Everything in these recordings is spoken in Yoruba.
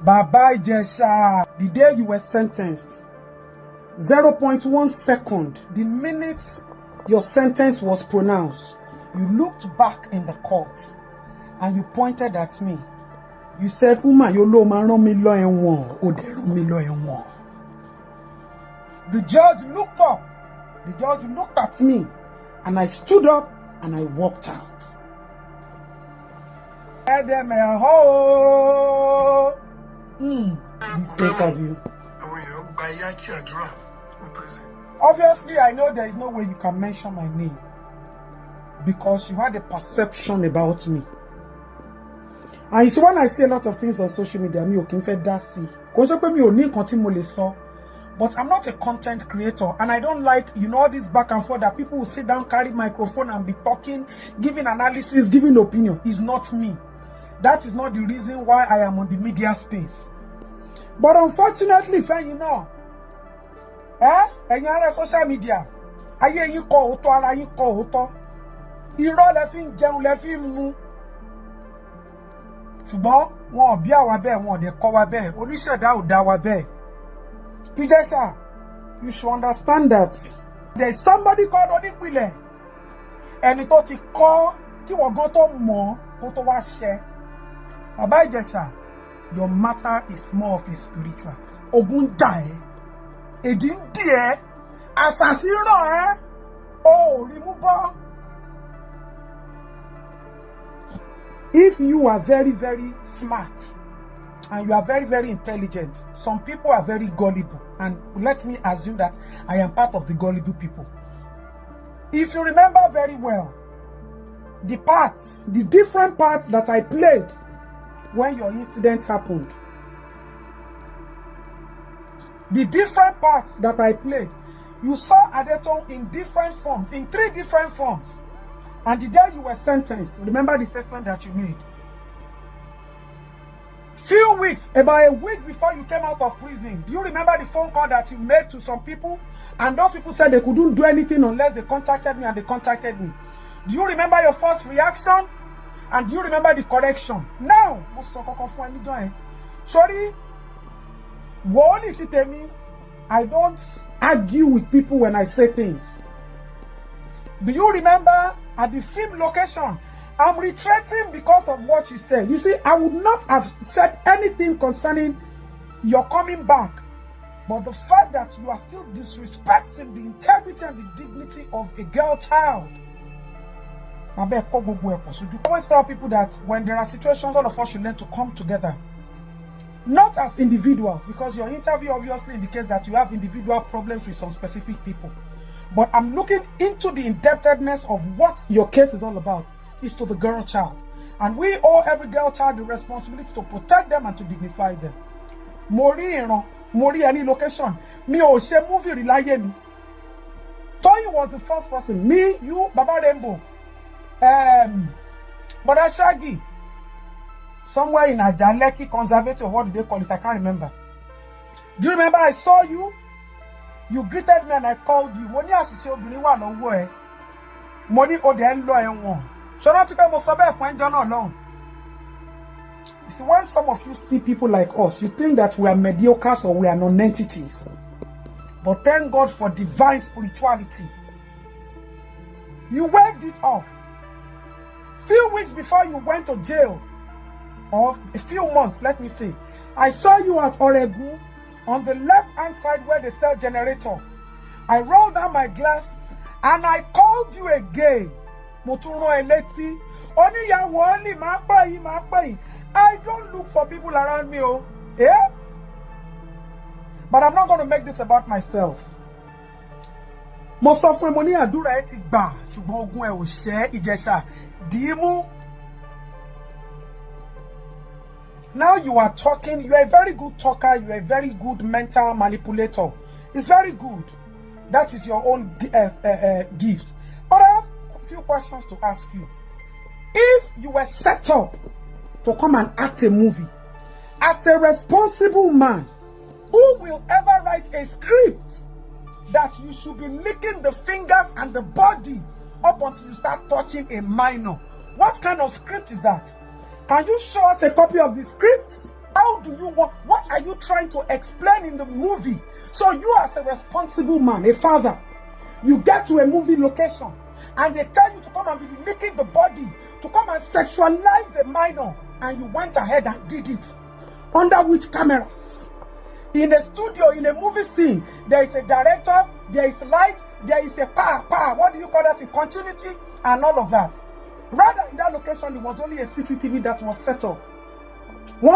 Baba Ijesha, the day you were sentenced, 0.1 second, the minute your sentence was pronounced, you looked back in the court and you pointed at me. You said, Uma, you lo ma ran mi lo ewon, o de ran mi lo ewon. The judge looked up. The judge looked at me and I stood up and I walked out. Be safe of you. Obviously, I know there is no way you can mention my name because you had a perception about me. And you see, when I say a lot of things on social media, me okay fe da si. But I'm not a content creator, and I don't like, all this back and forth that people will sit down, carry microphone and be talking, giving analysis, giving opinion. It's not me. That is not the reason why I am on the media space. But unfortunately, social media, aye yin ko oto ara yin ko oto. Irọ́ lẹ fi ń jẹun lẹ fi ń mu. Ṣùgbọ́n wọn ò bí àwa bẹ́ẹ̀, wọn ò dẹ̀ kọ́ wa bẹ́ẹ̀. Oníṣẹ̀dá ò dá wa bẹ́ẹ̀. Ijesha, you should understand that there is somebody called Onípìlẹ̀. Ẹni tó ti kọ́ kí wọ́n gan tó mọ̀ kó tó wá ṣẹ. Baba Ijesha, your matter is more of a spiritual. Ogun jà ẹ́, èdì ń dì ẹ́, àṣàsí ràn ẹ́, o ò rí mú bọ́. If you are very, very smart and you are very, very intelligent, some people are very gullible. And let me assume that I am part of the gullible people. If you remember very well, the different parts that I played when your incident happened, the different parts that I played, you saw Adeton in different forms, in 3 different forms. And the day you were sentenced, remember the statement that you made. Few weeks, about a week before you came out of prison, do you remember the phone call that you made to some people? And those people said they couldn't do anything unless they contacted me, and they contacted me. Do you remember your first reaction? And do you remember the correction? Now, sorry, I don't argue with people when I say things. Do you remember at the film location, I'm retreating because of what you said. You see, I would not have said anything concerning your coming back. But the fact that you are still disrespecting the integrity and the dignity of a girl child. I always tell people that when there are situations, all of us should learn to come together. Not as individuals, because your interview obviously indicates that you have individual problems with some specific people. But I'm looking into the indebtedness of what your case is all about. Is to the girl child. And we owe every girl child the responsibility to protect them and to dignify them. Mori any location. Me o she movie rely me. Toyi was the first person. Me, you, Baba Rainbow. Baba Shaggy. Somewhere in Ajaleki Conservative, what did they call it? I can't remember. Do you remember I saw you? You greeted me and I called you. Money asise obìnrin wà lọ́wọ́ ẹ. Money o de ń lọ ẹ̀wọ̀n. So not to be alone. You see, when some of you see people like us, you think that we are mediocres or we are non-entities. But thank God for divine spirituality. You waved it off. Few weeks before you went to jail, or a few months, let me say, I saw you at Oregon on the left-hand side where they sell generator. I rolled down my glass and I called you again. I don't look for people around me, But I'm not going to make this about myself. Most of my money I do right ba ṣùgbọ́n ogun ẹ ò ṣe Ijesha dimu. Now you are talking, you are a very good talker, you are a very good mental manipulator. It's very good. That is your own gift. But I have a few questions to ask you. If you were set up to come and act a movie as a responsible man, who will ever write a script that you should be licking the fingers and the body up until you start touching a minor? What kind of script is that? Can you show us a copy of the script? How do you want, what are you trying to explain in the movie? So you as a responsible man, a father, you get to a movie location and they tell you to come and be licking the body, to come and sexualize the minor, and you went ahead and did it. Under which cameras? In a studio, in a movie scene, there is a director, there is light, there is a power, what do you call that, in continuity, and all of that. Rather, in that location, there was only a CCTV that was set up. So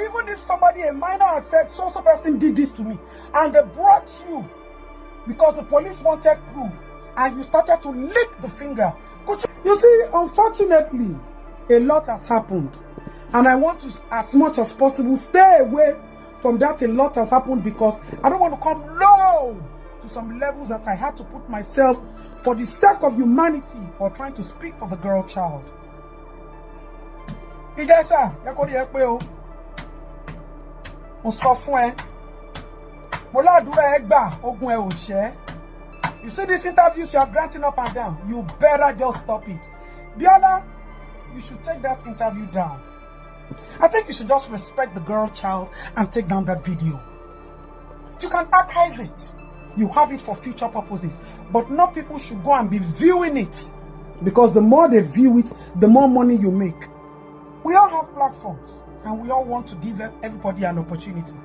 even if somebody, a minor, had said, so person did this to me, and they brought you because the police wanted proof, and you started to lick the finger. You see, unfortunately, a lot has happened. And I want to, as much as possible, stay away from that a lot has happened, because I don't want to come low to some levels that I had to put myself for the sake of humanity or trying to speak for the girl child. Ijesha, you see these interviews you are granting up and down, you better just stop it. Biola, you should take that interview down. I think you should just respect the girl child and take down that video. You can archive it. You have it for future purposes. But not people should go and be viewing it. Because the more they view it, the more money you make. We all have platforms. And we all want to give everybody an opportunity.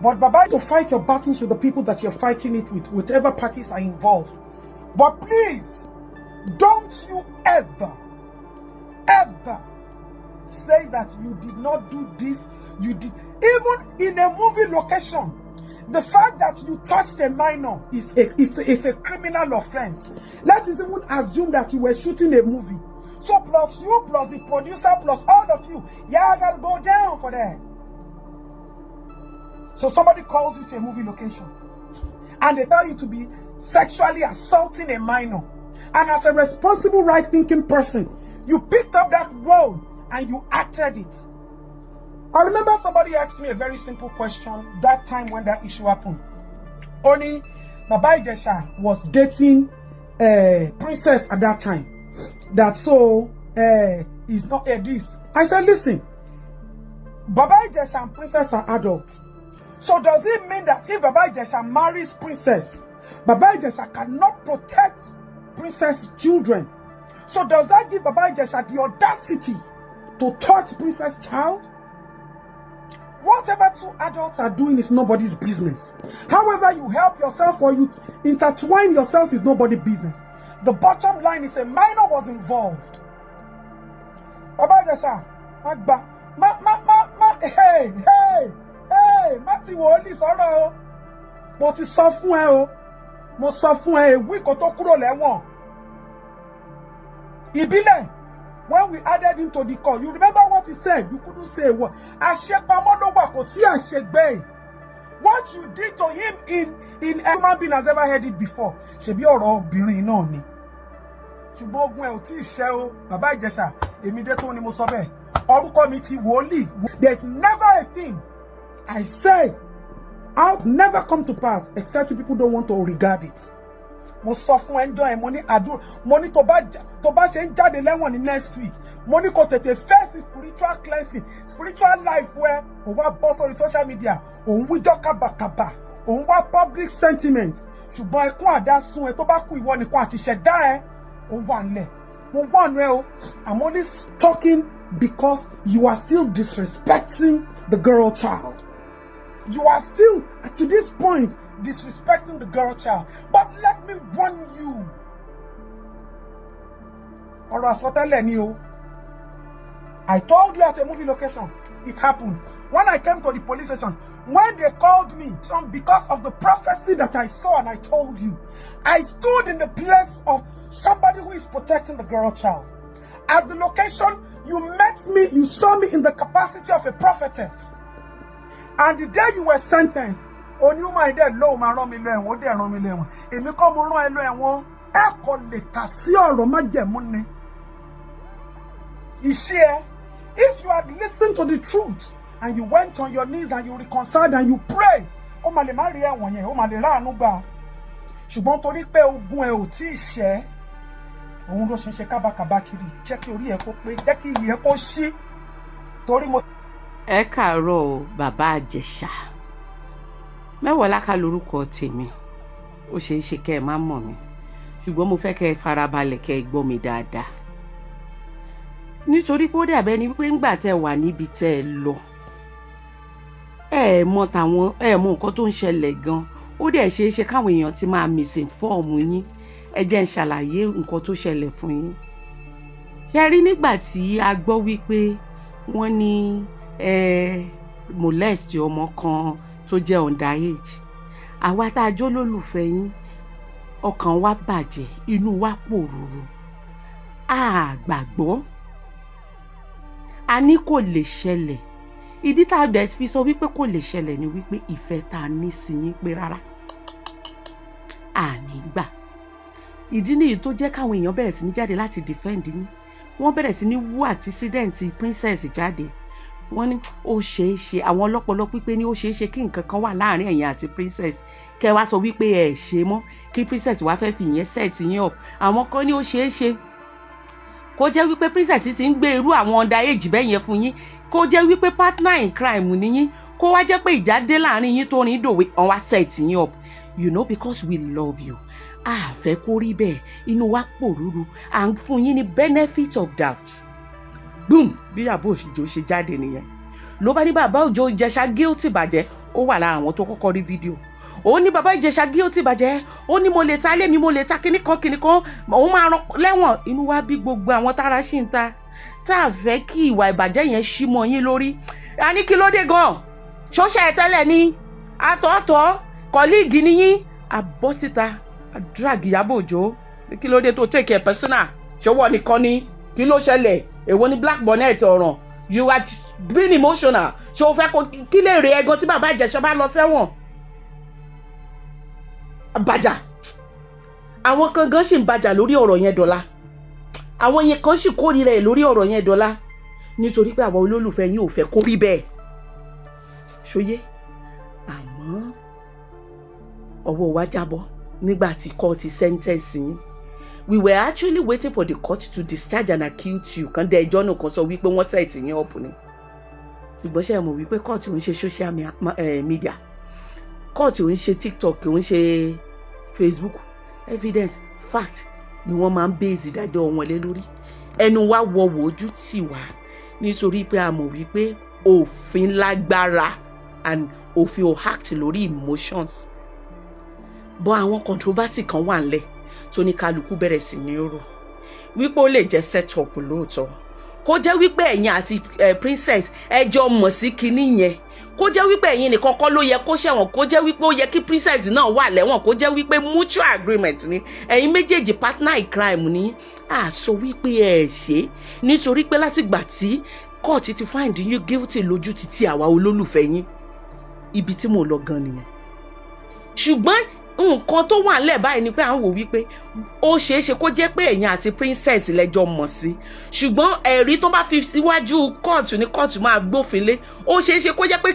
But Baba, to fight your battles with the people that you're fighting it with, whatever parties are involved. But please, don't you ever say that you did not do this, you did. Even in a movie location, the fact that you touched a minor is a criminal offense. Let us even assume that you were shooting a movie. So plus you, plus the producer, plus all of you, y'all gotta go down for that. So somebody calls you to a movie location and they tell you to be sexually assaulting a minor. And as a responsible, right-thinking person, you picked up that role and you acted it. I remember somebody asked me a very simple question that time when that issue happened. Only Baba Ijesha was dating a princess at that time. That so is not this. I said, listen, Baba Ijesha and princess are adults. So does it mean that if Baba Ijesha marries princess, Baba Ijesha cannot protect princess children? So does that give Baba Ijesha the audacity to touch princess child? Whatever two adults are doing is nobody's business. However you help yourself or you intertwine yourselves is nobody's business. The bottom line is a minor was involved. Baba Ijesha, hey, Mati wo only soro. Mo ti sọ fún ẹ o. Mo sọ fún ẹ week ko tó kúrò lẹ́wọ̀n. Ibile, when we added him to the call, you remember what he said? You couldn't say what. Àṣepamọ́ ló wà, kò sí àṣegbé. What you did to him in a human being has ever heard it before. Ṣebí ọ̀rọ̀ obìnrin náà ni. Ṣùgbọ́n ogun ẹ ò tí ṣe o. Baba Ijesha, èmi dé tó ni mo sọ bẹ́ẹ̀. Orúkọ mi ti wòlíì. There's never a thing I say I'll never come to pass except people don't want to regard it. Mo sọ fún enjoy money adu money tó bá ṣe ń jáde lẹ́wọ̀n ní next week. Money kò tètè face spiritual cleansing, spiritual life where o wá bọ́ sórí social media, òun wíjọ́ kábàkàbà, òun wá public sentiment. Ṣùgbọ́n ẹkún àdásùn ẹ tó bá kú ìwọ nìkan àti ṣẹ̀dá ẹ, ó wà nílẹ̀. Mo wà nù ẹ o. I'm only talking because you are still disrespecting the girl child. You are still, to this point, disrespecting the girl child. But let me warn you. I told you at a movie location, it happened. When I came to the police station, when they called me, because of the prophecy that I saw and I told you, I stood in the place of somebody who is protecting the girl child. At the location, you met me, you saw me in the capacity of a prophetess. And the day you were sentenced, on you my dead low man run me learn, what they run me learn. If you come around and one, echo le kasi oro ma jemu ni. If you had listened to the truth and you went on your knees and you reconciled and you prayed, o ma le ma ri ewon yen, o ma le ra anu gba. Ṣùgbọ́n torí pé ogun ẹ ò tí ṣe, ohun ló ṣe kábàkàbà kiri, jẹ́ kí orí ẹ kó pé, jẹ́ kí iye kó ṣí. torí mo. Ẹ káàárọ̀ Baba Ijesha. Mẹ́wọ̀ọ́láká lórúkọ tèmi. Ó ṣeé ṣe kẹ́ ẹ má mọ̀ mí. Ṣùgbọ́n mo fẹ́ kẹ́ ẹ farabalẹ̀ kẹ́ ẹ gbọ́ mi dáadáa. Nítorí pé ó dàbẹ́ ni wípé ńgbà tẹ́ wà níbi tẹ́ ẹ lọ. Ẹ mọ̀ nǹkan tó ń ṣẹlẹ̀ gan. Ó dẹ̀ ṣeé ṣe káwọn èèyàn ti máa misinform yín. Ẹ jẹ́ n ṣàlàyé nǹkan tó ṣẹlẹ̀ fún yín. Ṣé rí nígbà tí a gbọ́ wípé wọ́n ní molest ọmọ kan tó jẹ́ underage, àwa tá a jó lólùfẹ́ yín ọkàn wa bàjẹ́, inú wa pòrúurú, a gbàgbọ́, a ní kò lè ṣẹlẹ̀. Ìdí tá a dẹ̀ fi sọ wípé kò lè ṣẹlẹ̀ ni wípé ìfẹ́ tá a ní sí yín pé rárá a ní gbà. Ìdí nìyí tó jẹ́ káwọn èèyàn bẹ̀rẹ̀ sí ní jáde láti defend yín. Wọ́n bẹ̀rẹ̀ sí ní wú accident princess Jade. Wọ́n ní ó ṣeé ṣe, àwọn ọlọ́pọlọ pípé ní ó ṣeé ṣe kí nǹkan kan wà láàrin ẹ̀yin àti princess. Kẹ́ wá sọ wípé ẹ ṣe mọ́, kí princess wá fẹ́ fi ìyẹn set yín up. Àwọn kan ní ó ṣeé ṣe kó jẹ́ wípé princess ti ń gbé irú àwọn underage bẹ́ẹ̀ yẹn fún yín, kó jẹ́ wípé partner in crime ni yín, kó wá jẹ́ pé ìjà dé láàrin yín tó rìn dòwe on wá set yín up. You know, because we love you. A fẹ́ kó rí bẹ́ẹ̀, inú wa pòrúurú, à ń fún yín ní benefit of doubt. Boom, bí Baba Ijesha ṣe jáde nìyẹn. Ló bá ní Baba Ijesha guilty bàjẹ́. Ó wà lára àwọn tó kọ́kọ́ rí fídíò. Ó ní Baba Ijesha guilty bàjẹ́. Ó ní mo lè ta ilé mi, mo lè ta kíní kan, òun máa rán lẹ́wọ̀n. Inú wa bí gbogbo àwọn tára ṣì ń ta. Tá a fẹ́ kí ìwà ìbàjẹ́ yẹn ṣí mọ́ yín lórí. A ní kí ló dé gan? Ṣọ́ṣẹ́ ẹ tẹ́lẹ̀ ni? Àtọ̀ọ̀tọ̀ kọ́líìgì ni yín. A bọ́ síta, a drag Baba Ijesha. Kí ló dé tó take it personal? Ṣọwọ́ nìkan ni? Kí ló ṣẹlẹ̀? Èwo ni black bonnet ọ̀ràn? You are being emotional. Ṣé o fẹ́ kó kí lè rí ẹgan tí Baba Ijesha bá lọ sẹ́wọ̀n? Bàjà. Àwọn kan gan ṣì ń bàjà lórí ọ̀rọ̀ yẹn dọ́là. Àwọn yẹn kan ṣì kórìíra ẹ̀ lórí ọ̀rọ̀ yẹn dọ́là. Nítorí pé àwọn olólùfẹ́ yín ò fẹ́ kó rí bẹ́ẹ̀. Ṣóyé? Àmọ́ ọwọ́ wa jábọ́ nígbà tí court sentence yín. We were actually waiting for the court to discharge and accuse you. Kan dé ẹjọ́ náà kan sọ wípé wọ́n set yín up ni. Ṣùgbọ́n ṣé ẹ mọ̀ wípé court ò ń ṣe social media. Court ò ń ṣe TikTok, ò ń ṣe Facebook. Evidence, fact ni wọ́n máa ń base ìdájọ́ wọn lé lórí. Ẹnu wa wọ̀wọ̀ ojú tì wá nítorí pé a mọ̀ wípé òfin lágbára and òfin ò act lórí emotions. But àwọn controversy kan wà ńlẹ̀ tó ní kálukú bẹ̀rẹ̀ sí ní ọ̀rọ̀ wípé ó lè jẹ́ set up lóòótọ́, kó jẹ́ wípé ẹ̀yin àti princess ẹjọ́ mọ̀ sí kinní yẹn, kó jẹ́ wípé ẹ̀yin nìkan kọ́ ló yẹ kó ṣẹ̀wọ̀n, kó jẹ́ wípé ó yẹ kí princess náà wà lẹ́wọ̀n, kó jẹ́ wípé mutual agreement ni ẹ̀yin méjèèjì partner in crime ni. A sọ wípé ẹ ṣe nítorí pé látìgbà tí court ti find you guilty lójú títí àwa olólùfẹ́ yín, ibi tí mo lọ gan nìyẹn. Ṣùgbọ́n nǹkan tó wà nílẹ̀ báyìí ni pé à ń wò wípé ó ṣeé ṣe kó jẹ́ pé ẹ̀yin àti princess lẹ́jọ́ mọ̀ sí, ṣùgbọ́n ẹ̀rí tó bá fi síwájú kóòtù ní kóòtù máa gbófin lé. Ó ṣeé ṣe kó jẹ́ pé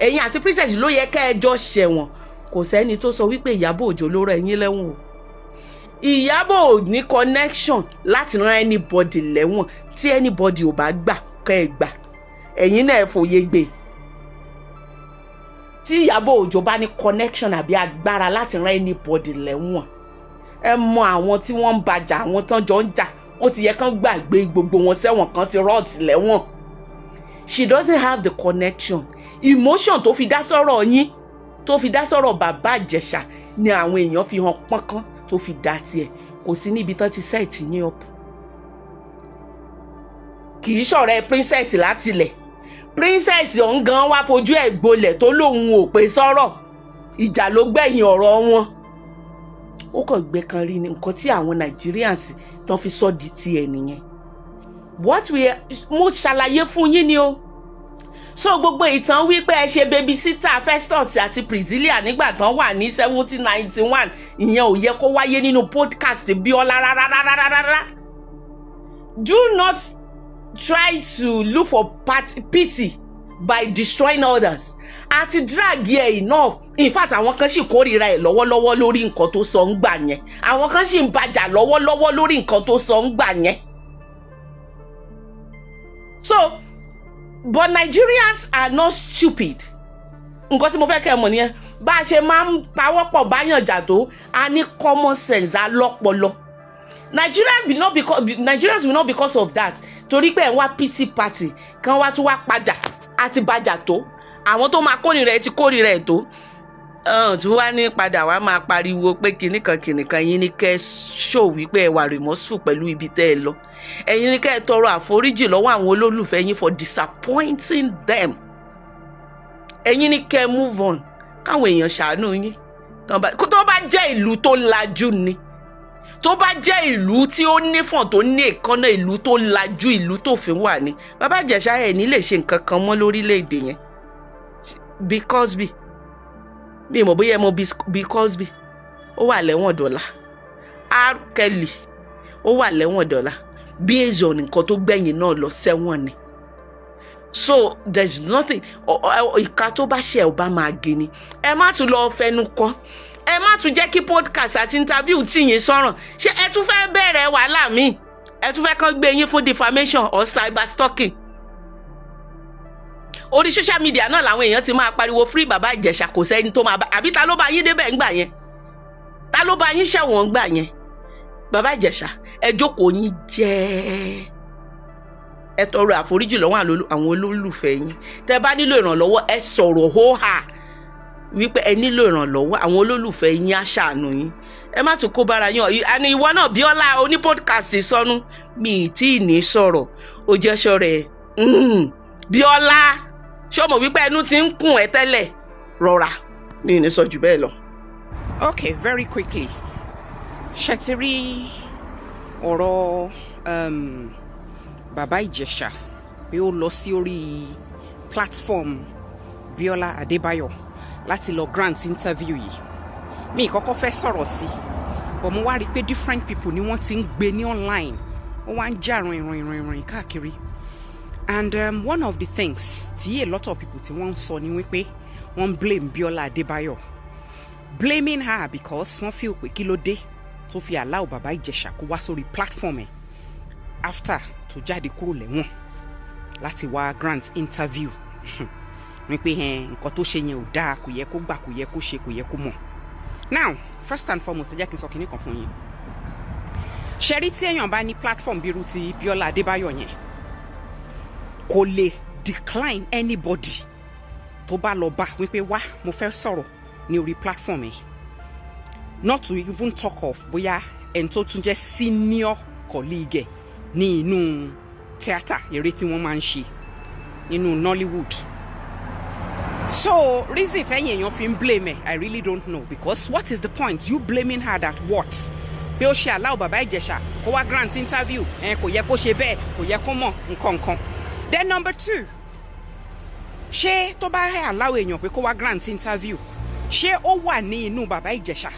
ẹ̀yin àti princess ló yẹ ká ẹjọ́ ṣẹ̀wọ̀n. Kò sẹ́ni tó sọ wípé Baba Ijesha ló rán ẹ̀yin lẹ́wọ̀n o. Baba ò ní connection láti rán anybody lẹ́wọ̀n. Tí anybody ò bá gbà kẹ́ ẹ gbà, ẹ̀yin náà fòye gbé. Tí Baba Ijesha bá ní connection àbí agbára láti rán anybody lẹ́wọ̀n, ẹ mọ àwọn tí wọ́n ń bàjà, àwọn tán jọ ń jà, ó ti yẹ kán gbàgbé gbogbo wọn sẹ́wọ̀n kan ti rot lẹ́wọ̀n. She doesn't have the connection. Emotion tó fi dá sọ̀rọ̀ yín, tó fi dá sọ̀rọ̀ Baba Ijesha ni àwọn èèyàn fi hàn pọ́nkán tó fi dá tiẹ̀. Kò sí níbi tán ti set yín up. Kì í ṣọ̀rẹ́ princess láti ilẹ̀. Princess ọ̀hún gan wá fojú ẹ̀ gbolẹ̀ tó lóun ò pé sọ̀rọ̀. Ìjà ló gbẹ̀yìn ọ̀rọ̀ wọn. Ó kàn gbé kan rí ni nǹkan tí àwọn Nigerians tán fi sọ di tiẹ̀ nìyẹn. Mo ṣàlàyé fún yín ni o. So gbogbo ìtàn wípé ẹ ṣe babysitter Festus àti Priscilla nígbà tán wà ní 1791 ìyẹn ò yẹ kó wáyé nínú podcast Bíọ́lá rárá. Do not try to look for pity by destroying others. Àti drag here enough. In fact, àwọn kan sì kórìíra ẹ̀ lọ́wọ́lọ́wọ́ lórí nǹkan tó sọ ń gbà yẹn. Àwọn kan sì ń bàjà lọ́wọ́lọ́wọ́ lórí nǹkan tó sọ ń gbà yẹn. So but Nigerians are not stupid. Nǹkan tí mo fẹ́ kẹ́ mọ̀ nìyẹn. Bá a ṣe máa ń pawọ́pọ̀ báyàn jà tó, a ní common sense alọ́pọlọ. Nigerians will not because of that. Torí pé ẹ̀ wá pity party kan wá tún wá padà àti bàjà tó. Àwọn tó máa kórìíra ẹ̀ ti kórìíra ẹ̀ tó. Tí wá ní padà wá máa pariwo pé kìnìkan yín ní kẹ́ show wípé ẹ wà remorseful pẹ̀lú ibi tẹ́ ẹ lọ. Ẹ̀yin ní kẹ́ tọrọ àforíjì lọ́wọ́ àwọn olólùfẹ́ yín for disappointing them. Ẹ̀yin ní kẹ́ move on. Káwọn èèyàn ṣàánú yín. Tó bá jẹ́ ìlú tó lajú ni. Tó bá jẹ́ ìlú tí ó nífọ̀n tó ní èkánná, ìlú tó lajú, ìlú tó fi wà ní. Baba Ijesha ẹ̀ ní lè ṣe nǹkan kan mọ́ lórílẹ̀-èdè yẹn. Because bí mo bóyá mo because ó wà lẹ́wọ̀n dọ́là. R. Kelly ó wà lẹ́wọ̀n dọ́là. Based on nǹkan tó gbẹ̀yìn náà lọ sẹ́wọ̀n ni. So there's nothing. Ìka tó bá ṣe ẹ̀ bá máa gé ni. Ẹ má tún lọ fẹnu kọ́. Ẹ má tún jẹ́ kí podcast àti interview tí yín sọ̀rọ̀. Ṣé ẹ tún fẹ́ bẹ̀rẹ̀ wàhálà mi? Ẹ tún fẹ́ kàn gbé yín fún defamation or cyber stalking? Orí social media náà làwọn èèyàn ti máa pariwo free Baba Ijesha, kò sẹ́ni tó máa bá. Àbí ta ló bá yín débẹ̀ ńgbà yẹn? Ta ló bá yín ṣẹ̀wọ̀n ńgbà yẹn? Baba Ijesha, ẹ jókòó yín jẹ́. Ẹ tọrọ àforíjì lọ́wọ́ àwọn olólùfẹ́ yín. Tẹ́ bá nílò ìrànlọ́wọ́ ẹ sọ̀rọ̀ hóhà wípé ẹ nílò ìrànlọ́wọ́, àwọn olólùfẹ́ yín á ṣàánú yín. Ẹ má tún kó bára yín. Àní ìwọ náà Bíọ́lá oní podcast sọnù mi tí ì ní sọ̀rọ̀ ó jẹ́ sọ̀rọ̀ ẹ̀. Bíọ́lá ṣé o mọ̀ wípé ẹnu ti ń kùn ẹ́ tẹ́lẹ̀ rọra mi ì ní sọ jù bẹ́ẹ̀ lọ. Okay, very quickly. Ṣé ti rí ọ̀rọ̀ Baba Ijesha bí ó lọ sí orí platform Biola Adebayo láti lọ grant interview yìí. Mi kọ́kọ́ fẹ́ sọ̀rọ̀ sí, but mo wá rí pé different people ni wọ́n ti ń gbé ní online. Wọ́n wá ń jà rìn káàkiri. And one of the things tí a lot of people tí wọ́n sọ ni wípé wọ́n blame Biola Adebayo. Blaming her because wọ́n feel pé kí ló dé tó fi allow Baba Ijesha kó wá sórí platform ẹ̀ after tó jáde kúrò lẹ́wọ̀n láti wá grant interview. Wípé nǹkan tó ṣe yẹn ò dáa, kò yẹ kó gbà, kò yẹ kó ṣe, kò yẹ kó mọ̀. Now, first and foremost, ẹ jẹ́ kí n sọ kinní kan fún yín. Ṣẹ́rí tí èèyàn bá ní platform bírú ti Biola Adebayo yẹn, kò lè decline anybody tó bá lọ bá wípé wá mo fẹ́ sọ̀rọ̀ ní orí platform ẹ̀. Not to even talk of bóyá ẹni tó tún jẹ́ senior colleague ní inú theatre eré tí wọ́n máa ń ṣe nínú Nollywood. So reason tẹ́yìn èèyàn fi ń blame ẹ̀, I really don't know, because what is the point? You blaming her that what? Bí ó ṣe allow Baba Ijesha kó wá grant interview, kò yẹ kó ṣe bẹ́ẹ̀, kò yẹ kó mọ̀ nǹkan. Then number 2, ṣé tó bá allow èèyàn pé kó wá grant interview, ṣé ó wà ní inú Baba Ijesha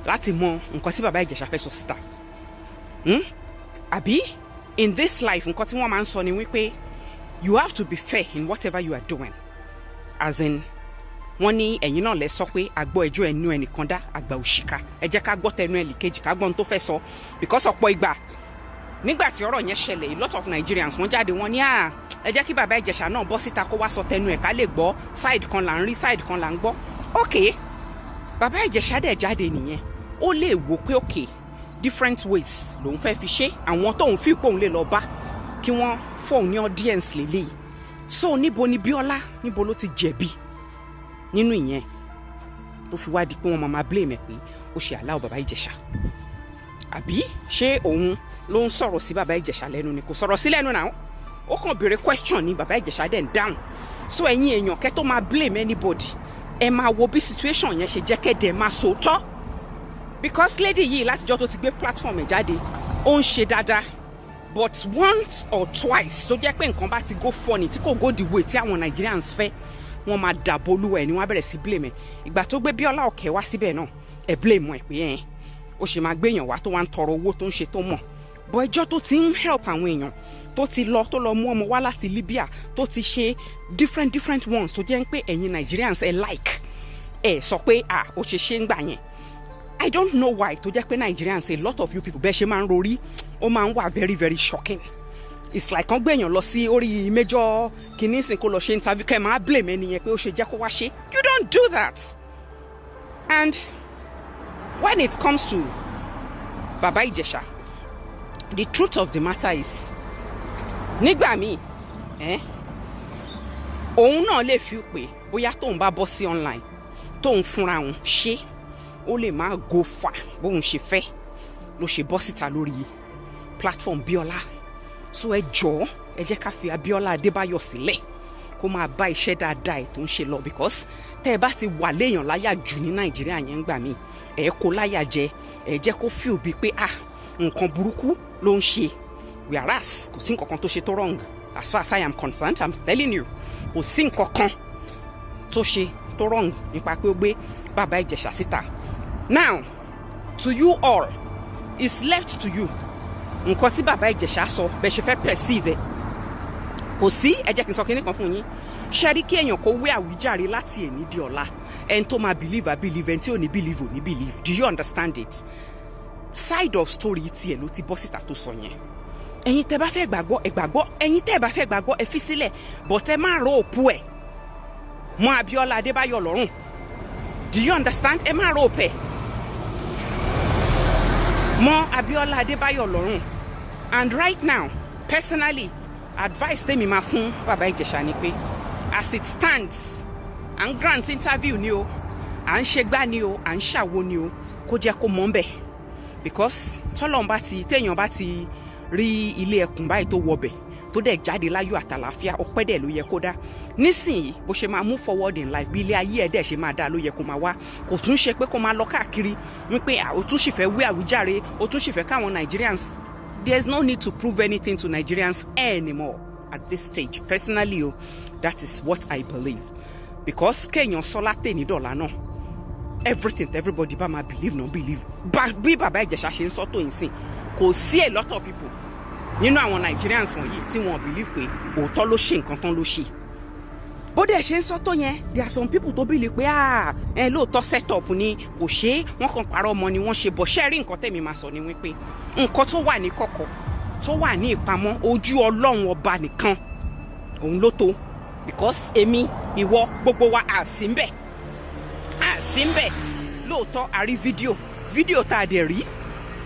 láti mọ nǹkan tí Baba Ijesha fẹ́ sọ síta? Àbí in this life nǹkan tí wọ́n máa ń sọ ni wípé you have to be fair in whatever you are doing. As in, wọ́n ní ẹ̀yin náà lẹ sọ pé àgbọ̀ ẹjọ́ ẹnu ẹnìkan dá àgbà òṣìkà, ẹ jẹ́ ká gbọ́ tẹnu ẹnì kejì ká gbọ́ ohun tó fẹ́ sọ, because ọ̀pọ̀ ìgbà nígbà tí ọ̀rọ̀ yẹn ṣẹlẹ̀ a lot of Nigerians wọ́n jáde wọ́n ní ẹ jẹ́ kí Baba Ijesha náà bọ́ síta kó wá sọ tẹnu ẹ̀ ká lè gbọ́, side kan là ń rí, side kan là ń gbọ́. Okay, Baba Ijesha dẹ̀ jáde nìyẹn, ó lè wò pé okay different ways lòun fẹ́ fi ṣe, àwọn tóun fi pòun lè lọ bá kí wọ́n fóun ní audience lélẹ́yìí. So níbo ni Biola, níbo ló ti jẹ̀bi nínú ìyẹn tó fi wá di pé wọ́n máa blame ẹ̀ pé ó ṣe allow Baba Ijesha? Àbí ṣé òun ló ń sọ̀rọ̀ sí Baba Ijesha lẹ́nu ni? Kò sọ̀rọ̀ sí lẹ́nu náà, ó kàn béèrè question ni Baba Ijesha dẹ̀ ń dáhùn. So ẹ̀yin èèyàn kẹ́ tó máa blame anybody, ẹ máa wo bí situation yẹn ṣe jẹ́ kẹ́dẹ̀ máa sòótọ́, because lady yìí látijọ́ tó ti gbé platform ẹ̀ jáde ó ń ṣe dáadáa, but once or twice tó jẹ́ pé nǹkan bá ti go funny tí kò go the way tí àwọn Nigerians fẹ́, wọ́n máa dàbò olúwa ẹ̀ ni wọ́n á bẹ̀rẹ̀ sí blame ẹ̀. Ìgbà tó gbé Bíọ́lá Òkè wá síbẹ̀ náà ẹ̀ blame ẹ̀ pé ó ṣe máa gbéyàn wá tó wá ń tọrọ owó tó ń ṣe tó mọ̀, bọ́ ẹjọ́ tó ti ń help àwọn èèyàn, tó lọ mú ọmọ wá láti Libya, tó ti ṣe different ones tó jẹ́ pé ẹ̀yin Nigerians ẹ̀ like ẹ̀ sọ pé ó ṣe ń gbà yẹn. I don't know why tó jẹ́ pé Nigerians, a lot of you people bẹ́ẹ̀ ṣe máa ń rorí, ó máa ń wà very very shocking. it's like kan gbẹ̀yàn lọ sí orí major kìíní sìn kó lọ ṣe interview kẹ́ máa blame ẹni yẹn pé ó ṣe jẹ́ kó wá ṣe. You don't do that. And when it comes to Baba Ijesha, the truth of the matter is, nígbà míì, òun náà lè fi pé bóyá tóun bá bọ́ sí online, tóun fúnra òun ṣe, ó lè máa go far bóun ṣe fẹ́ ló ṣe bọ́ síta lórí platform Bíọ́lá. So ẹ jọ̀ọ́ ẹ jẹ́ ká fi Abíọ́lá Adébáyọ̀ sílẹ̀ kó máa bá iṣẹ́ dáadáa ẹ̀ tó ń ṣe lọ, because tẹ́ ẹ bá ti wà léèyàn láyà jù ní Nàìjíríà yẹn ń gbà mí ẹ kó láyà jẹ ẹ jẹ́ kó feel bíi pé nǹkan burúkú ló ń ṣe, whereas kò sí nǹkan kan tó ṣe tó wrong as far as I am concerned. I'm telling you, kò sí nǹkan kan tó ṣe tó wrong nípa pé ó gbé Baba Ijesha síta. Now to you all, it's left to you. Nǹkan tí Baba Ijesha sọ bẹ́ẹ̀ ṣe fẹ́ perceive ẹ̀ kò sí. ẹ jẹ́ kí n sọ kíní kan fún yín. ṣẹ́rí kí èèyàn kó wé àwíjàre láti èní di ọ̀la, ẹni tó máa believe a believe, ẹni tí ò ní believe ò ní believe. Do you understand it? Side of story tiẹ̀ ló ti bọ́ síta tó sọ yẹn. ẹ̀yin tẹ́ bá fẹ́ gbàgbọ́ ẹ gbàgbọ́, ẹ̀yin tẹ́ bá fẹ́ gbàgbọ́ ẹ fi sílẹ̀, but ẹ má ro òpó ẹ̀ mọ́ Abíọ́lá Adébáyọ̀ lọ́rùn. Do you understand? ẹ má ro òpó ẹ̀ mọ́ Abíọ́lá Adébáyọ̀ lọ́rùn. And right now, personally, advice tèmi máa fún Baba Ijesha ni pé as it stands, à ń grant interview ni o, à ń ṣègbà ni o, à ń ṣàwo ni o, kó jẹ́ kó mọ̀ ń bẹ̀. Because téèyàn bá ti rí ilé ẹkùn báyìí tó wọbẹ̀ tó dẹ̀ jáde láyọ̀ àtàlàáfíà, ọpẹ́ dẹ̀ ló yẹ kó dá. Nísìnyí bó ṣe máa move forward in life, bí ilé ayé ẹ̀ dẹ̀ ṣe máa dá ló yẹ kó máa wá. Kò tún ṣe pé kó máa lọ káàkiri wípé ó tún sì fẹ́ wé àwíjàre, ó tún sì fẹ́ káwọn Nigerians. There's no need to prove anything to Nigerians anymore at this stage. Personally, that is what I believe. Because kéèyàn sọ látẹ̀ ní dọ̀là náà, everything everybody bá máa believe no believe. Bí Baba Ijesha ṣe ń sọ tó yín sìn, kò sí a lot of people nínú àwọn Nigerians wọ̀nyí tí wọ́n believe pé òótọ́ ló ṣe nǹkan tán ló ṣe. Bó dẹ̀ ṣe ń sọ tó yẹn, there are some people tó believe pé lóòótọ́ set up ni kò ṣe, wọ́n kàn parọ́ ọmọ ni wọ́n ṣe. Bọ̀ ṣẹ́ rí nǹkan tẹ̀mí máa sọ ni wípé nǹkan tó wà ní kọ̀kọ̀ tó wà ní ìpamọ́ ojú Ọlọ́run ọba nìkan òun ló tó. Because èmi, ìwọ, gbogbo wa àsí ń bẹ̀ lóòótọ́ a rí fídíò tá a dẹ̀ rí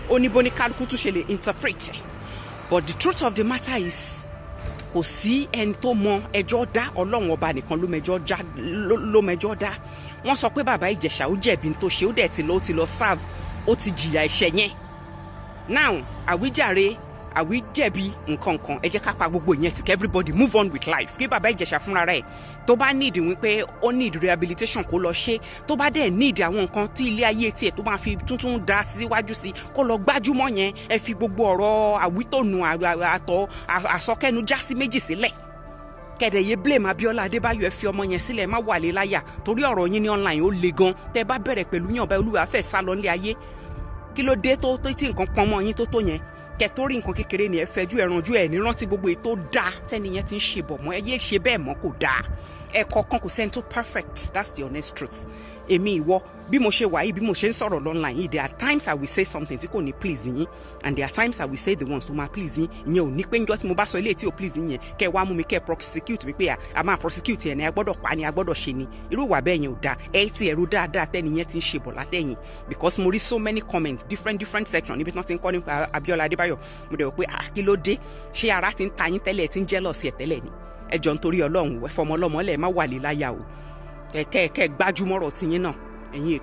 oníbóní kálukú tún ṣe lè interpret. But the truth of the matter is, kò sí ẹni tó mọ ẹjọ́ dá, Ọlọ́run ọba nìkan ló mẹjọ́ dá. Wọ́n sọ pé Baba Ijesha ó jẹ̀bi tó ṣe, ó dẹ̀ ti lọ serve, ó ti jìyà ẹ̀ṣẹ̀ yẹn. Now àwíjàre àwíjẹ̀bi nǹkan ẹ jẹ́ ká pa gbogbo ìyẹn tí everybody move on with life. Kí Baba Ijesha fúnra rẹ̀ tó bá need wípé ó need rehabilitation kó lọ ṣe, tó bá dẹ̀ need àwọn nǹkan tí ilé ayé tiẹ̀ tó máa fi tuntun dá síwájú sí kó lọ gbájúmọ́ yẹn. Ẹ fi gbogbo ọ̀rọ̀ àwítònù àsọkẹ́nu já sí méjì sílẹ̀. Kẹ̀dẹ̀ yé blame Abíọ́lá Adébáyọ̀, ẹ fi ọmọ yẹn sílẹ̀, má wà lé láyà torí ọ̀rọ̀ yín ní online ó le gan. Tẹ́ bá bẹ̀rẹ̀ pẹ̀lú yàn bá Olúwa fẹ́ sá lọ nílé ayé. Kí ló dé tó tí nǹkan pọn mọ́ yín tó yẹn? Kẹtórí nǹkan kékeré ni ẹ fẹjú ẹranjú ẹ ní rántí gbogbo ètò dáa tẹ́niyẹn ti ń ṣe bọ̀ mọ́ ẹ yé ṣe bẹ́ẹ̀ mọ́ kò dáa. Ẹ̀kọ̀ọ̀kan kò sẹ́ni tó perfect, that's the honest truth. Èmi ìwọ bí mo ṣe wà yìí, bí mo ṣe ń sọ̀rọ̀ online yìí, there are times I will say something tí kò ní please yín, and there are times I will say the ones tó máa please yín. Ìyẹn ò ní pé njọ́ tí mo bá sọ ilé tí ò please yín yẹn kẹ́ wá mú mi kẹ́ prosecute mi pé a máa prosecute yẹn ni a gbọ́dọ̀ pa ni a gbọ́dọ̀ ṣe ni. Irú ìwà bẹ́ẹ̀ yẹn ò dáa. Ẹ ti ẹ̀rù dáadáa tẹ́niyẹn ti ń ṣe bọ̀ látẹ̀yìn, because mo rí so many comments different section níbi tí wọ́n ti ń kọ́ nípa Abíọ́lá Adébáyọ̀. Mo dẹ̀ wò pé kí ló dé, ṣé ara ti ń ta yín tẹ́lẹ̀, ti ń jealous ẹ̀ tẹ́lẹ̀ ni? Ẹ jọ̀ọ́ nítorí Ọlọ́run ẹ fọmọ ọlọ́mọ lẹ̀ má wà lé láyà o. Kẹ́ gbájúmọ́rọ̀ tiyín náà ẹ̀yin